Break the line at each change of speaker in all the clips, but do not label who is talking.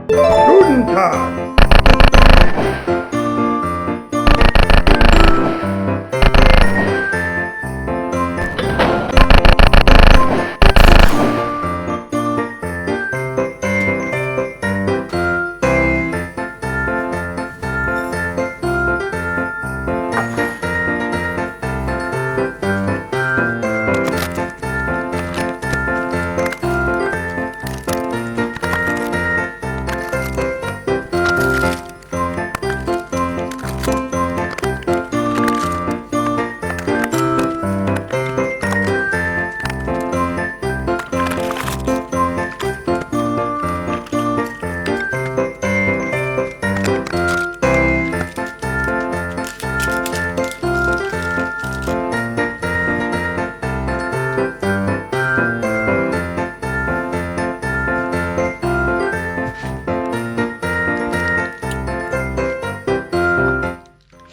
Guten Tag.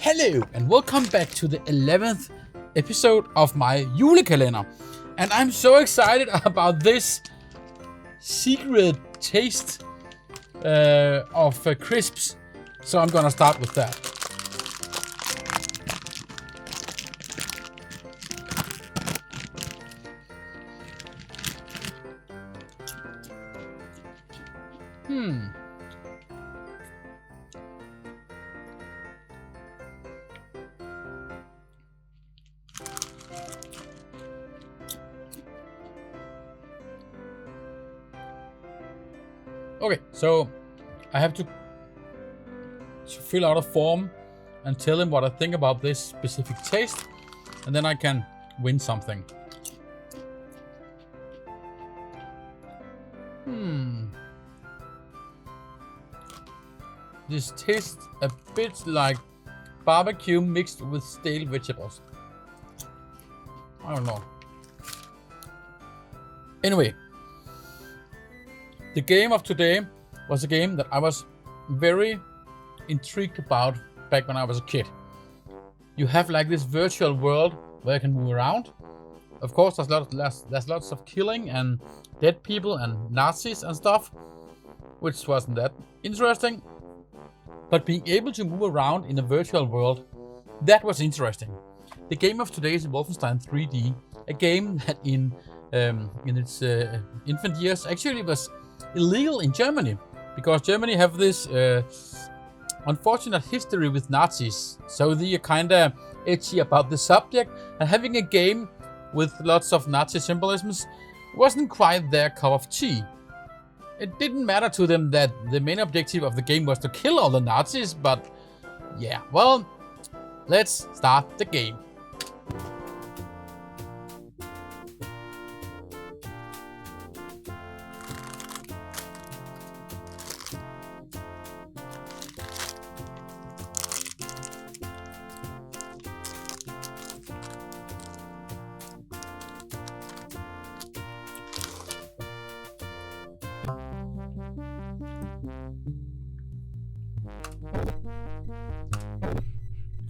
Hello and welcome back to the 11th episode of my Yule calendar. And I'm so excited about this secret taste of crisps. So I'm gonna start with that. Okay, so I have to fill out a form and tell him what I think about this specific taste, and then I can win something. This tastes a bit like barbecue mixed with stale vegetables. I don't know. Anyway. The game of today was a game that I was very intrigued about back when I was a kid. You have like this virtual world where you can move around. Of course, there's lots of killing and dead people and Nazis and stuff, which wasn't that interesting. But being able to move around in a virtual world, that was interesting. The game of today is Wolfenstein 3D, a game that in its infant years actually was illegal in Germany, because Germany have this unfortunate history with Nazis, so they are kinda edgy about the subject, and having a game with lots of Nazi symbolisms wasn't quite their cup of tea. It didn't matter to them that the main objective of the game was to kill all the Nazis, but yeah, well, let's start the game.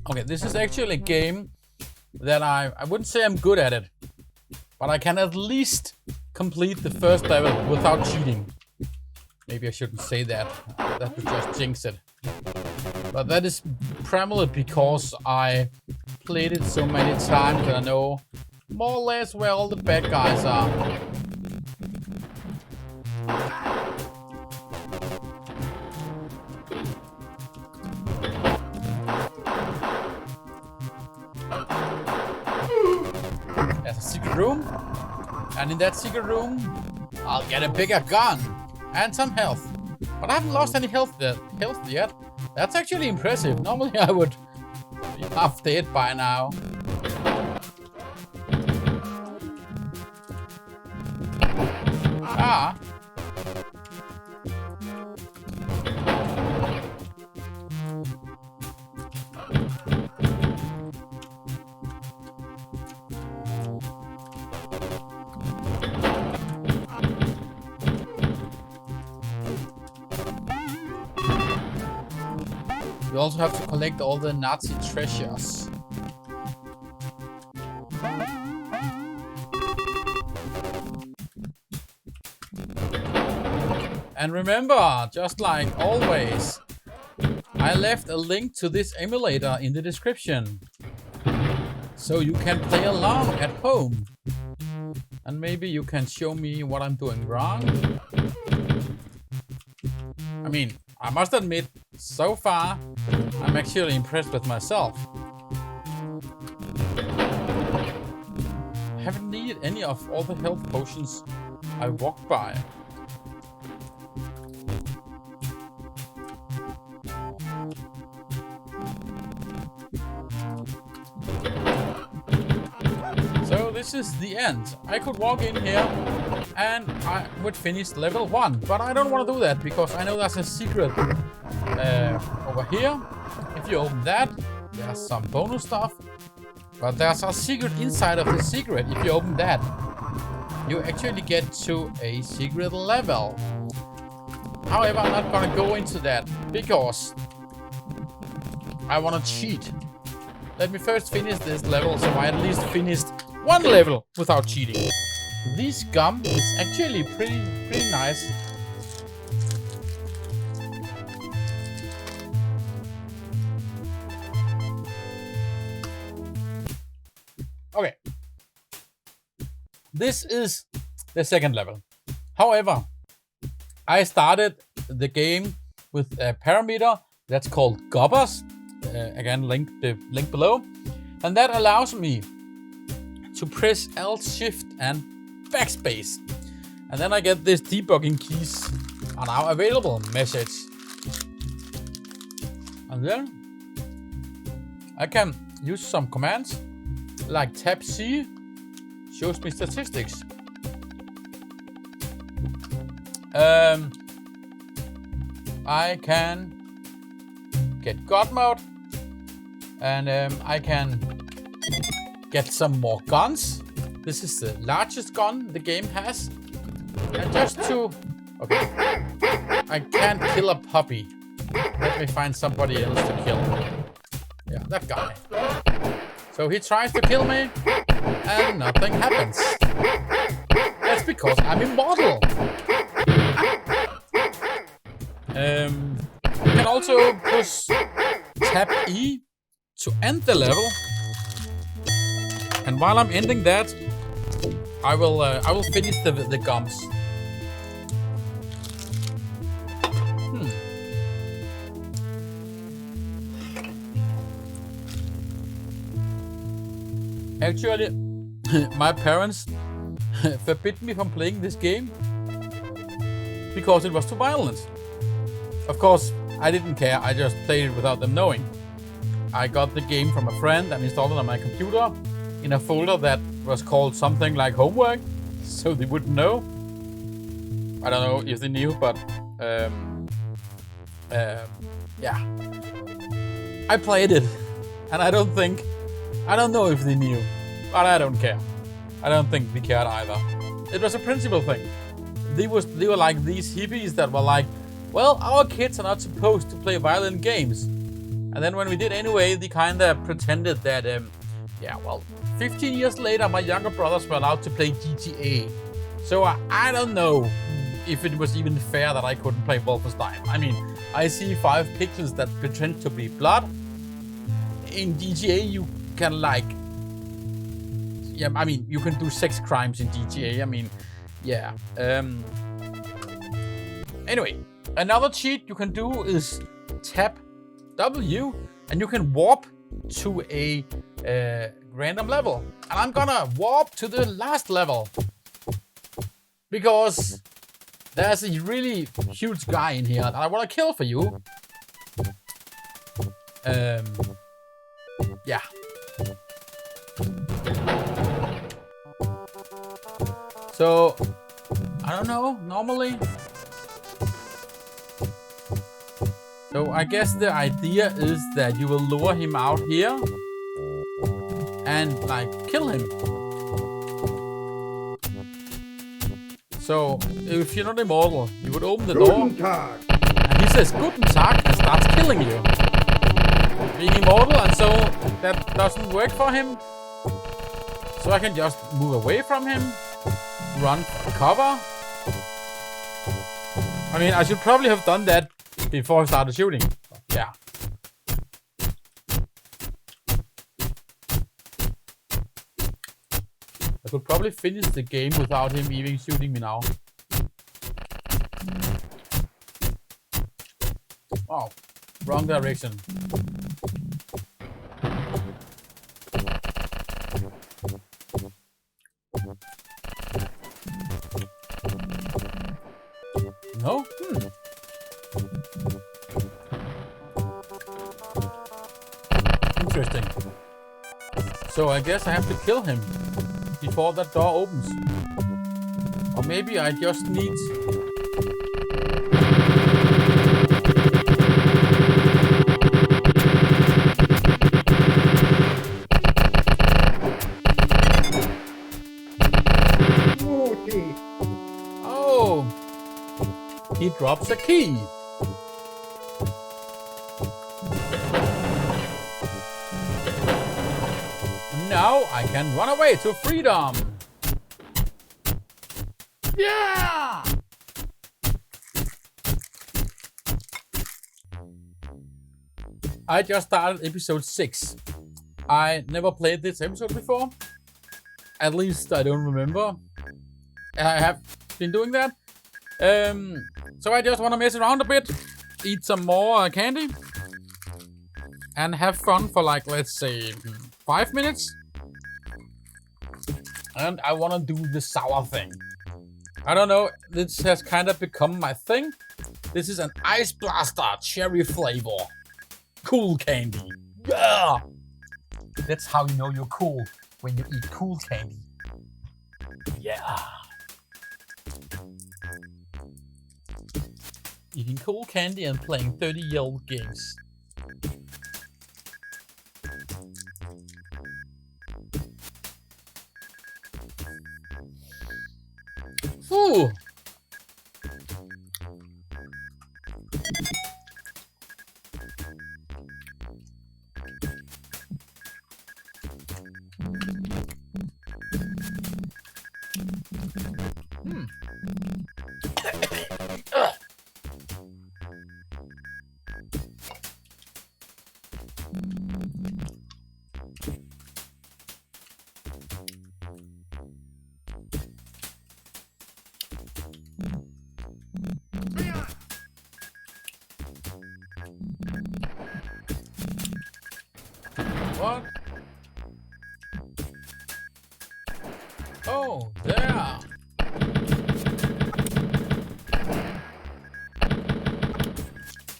Okay, this is actually a game that I wouldn't say I'm good at it, but I can at least complete the first level without cheating. Maybe I shouldn't say that. That would just jinx it. But that is primarily because I played it so many times that I know more or less where all the bad guys are. There's a secret room, and in that secret room, I'll get a bigger gun and some health. But I haven't lost any health yet. That's actually impressive. Normally I would be half dead by now. Ah. You also have to collect all the Nazi treasures. And remember, just like always, I left a link to this emulator in the description. So you can play along at home. And maybe you can show me what I'm doing wrong. I mean, I must admit, so far, I'm actually impressed with myself. I haven't needed any of all the health potions I walked by. So this is the end. I could walk in here and I would finish level 1, but I don't want to do that because I know there's a secret over here. If you open that, there's some bonus stuff, but there's a secret inside of the secret. If you open that, you actually get to a secret level. However, I'm not gonna go into that because I want to cheat. Let me first finish this level so I at least finished one level without cheating. This gum is actually pretty nice. Okay. This is the second level. However, I started the game with a parameter that's called gobbers. Again, the link below. And that allows me to press Alt, Shift, and Backspace. And then I get this debugging keys are now available message. And then I can use some commands like tab C, shows me statistics. I can get God mode, and I can get some more guns. This is the largest gun the game has. And just to... Okay. I can't kill a puppy. Let me find somebody else to kill. Yeah, that guy. So he tries to kill me, and nothing happens. That's because I'm immortal. You can also push tab E to end the level. And while I'm ending that, I will finish the gums. Actually, my parents forbid me from playing this game because it was too violent. Of course, I didn't care. I just played it without them knowing. I got the game from a friend and installed it on my computer in a folder that was called something like homework, so they wouldn't know. I don't know if they knew, but yeah. I played it, and I don't know if they knew, but I don't care. I don't think they cared either. It was a principle thing. They were like these hippies that were like, well, our kids are not supposed to play violent games. And then when we did anyway, they kind of pretended that, yeah, well, 15 years later, my younger brothers were allowed to play GTA. So I don't know if it was even fair that I couldn't play Wolfenstein. I mean, I see 5 pixels that pretend to be blood. In GTA, you can like... Yeah, I mean, you can do sex crimes in GTA. I mean, yeah. Anyway, another cheat you can do is tap W and you can warp to a random level. And I'm gonna warp to the last level because there's a really huge guy in here that I want to kill for you. Yeah. So, I don't know, normally. So I guess the idea is that you will lure him out here and like kill him. So if you're not immortal, you would open the door and he says Guten Tag and starts killing you. Being immortal, and so that doesn't work for him. So I can just move away from him, run for cover, I mean, I should probably have done that before I started shooting. Yeah. I could probably finish the game without him even shooting me now. Oh, wrong direction. No? Interesting. So I guess I have to kill him before that door opens. Or maybe I just need... Oh! He drops a key. Now I can run away to freedom. Yeah! I just started episode 6. I never played this episode before. At least I don't remember. I have been doing that. So I just want to mess around a bit, eat some more candy, and have fun for like, let's say, 5 minutes. And I want to do the sour thing. I don't know, this has kind of become my thing. This is an Ice Blaster cherry flavor. Cool candy. Yeah! That's how you know you're cool, when you eat cool candy. Yeah. Eating cool candy and playing 30-year-old games. Ooh. What? Oh, there.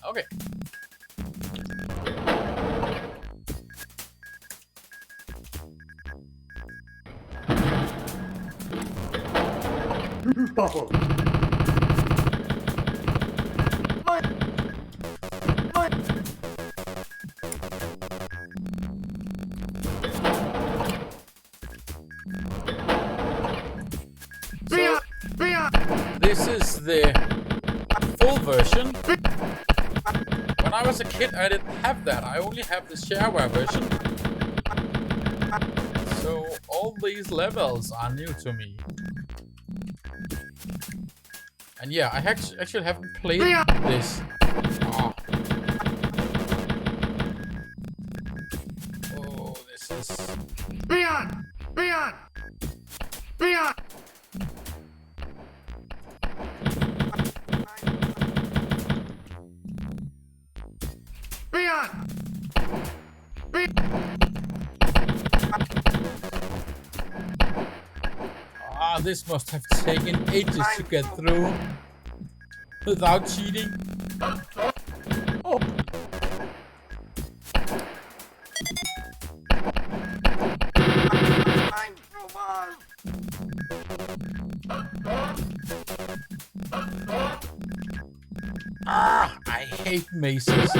Okay. This is the full version. When I was a kid, I didn't have that. I only have the shareware version. So all these levels are new to me. And yeah, I actually haven't played this. Oh. Oh, this is...
Leon! Leon! Leon! Leon!
Ah, this must have taken ages to get through without cheating. Oh. Ah, I hate mazes.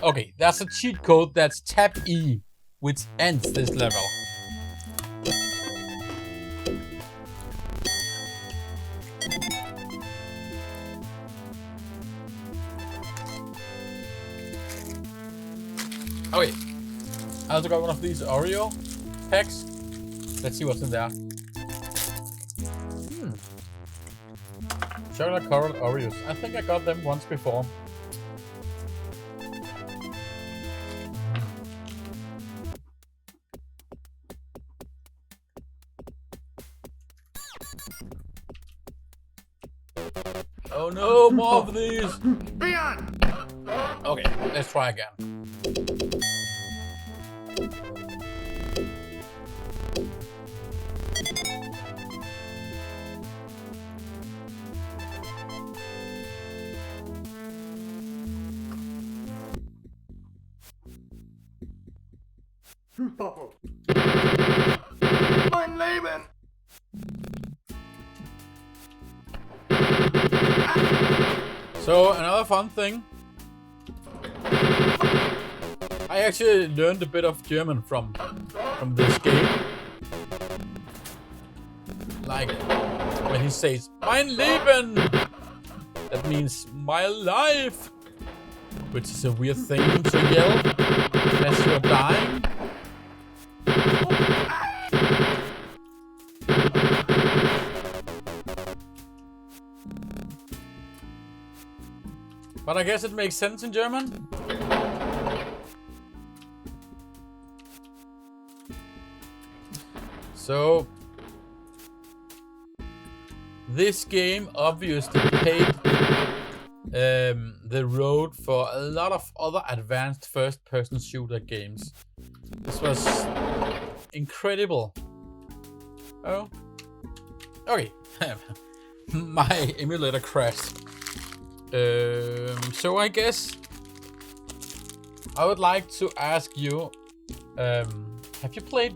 Okay, that's a cheat code that's Tab E, which ends this level. Okay, I also got one of these Oreo packs. Let's see what's in there. chocolate covered Oreos. I think I got them once before. Oh no, more of these! Okay, let's try again.
Mein Leben!
So, another fun thing. I actually learned a bit of German from this game. Like, when he says, Mein Leben! That means, my life! Which is a weird thing to yell as you're dying. But I guess it makes sense in German. So, this game obviously paved the road for a lot of other advanced first-person shooter games. This was incredible. Oh, okay. My emulator crashed. So I guess I would like to ask you, have you played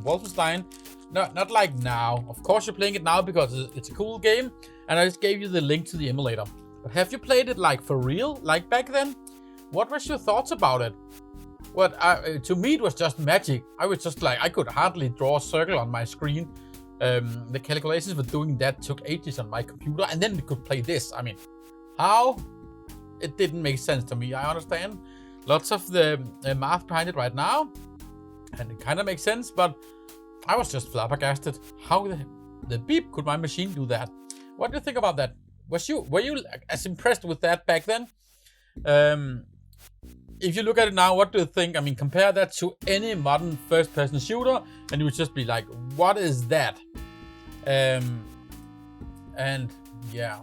Wolfenstein? No, not like now. Of course you're playing it now because it's a cool game, and I just gave you the link to the emulator. But have you played it like for real, like back then? What was your thoughts about it? To me it was just magic. I was just like, I could hardly draw a circle on my screen. The calculations for doing that took ages on my computer, and then we could play this. I mean, how? It didn't make sense to me. I understand lots of the math behind it right now, and it kind of makes sense, but I was just flabbergasted. How the beep could my machine do that? What do you think about that? Were you as impressed with that back then? If you look at it now, what do you think? I mean, compare that to any modern first-person shooter, and you would just be like, what is that? And yeah.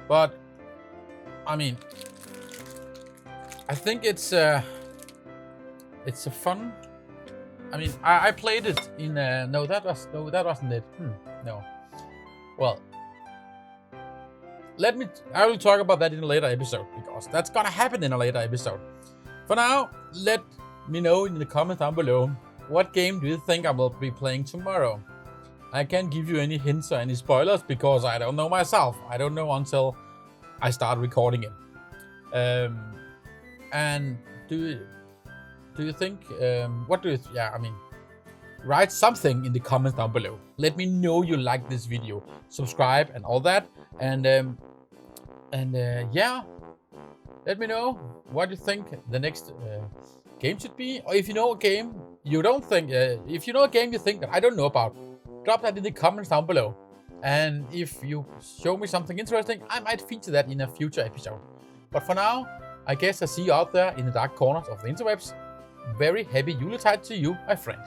But I mean, I think it's a fun. I mean, I played it in no, that wasn't it. No. Well, I will talk about that in a later episode, because that's gonna happen in a later episode. For now, let me know in the comments down below, what game do you think I will be playing tomorrow? I can't give you any hints or any spoilers because I don't know myself. I don't know until I start recording it. And do you think, what do you, I mean, write something in the comments down below. Let me know you like this video. Subscribe and all that. And yeah, let me know what you think the next game should be. Or if you know a game you don't think, if you know a game you think that I don't know about, drop that in the comments down below. And if you show me something interesting, I might feature that in a future episode. But for now, I guess I see you out there in the dark corners of the interwebs. Very happy Yuletide to you, my friend.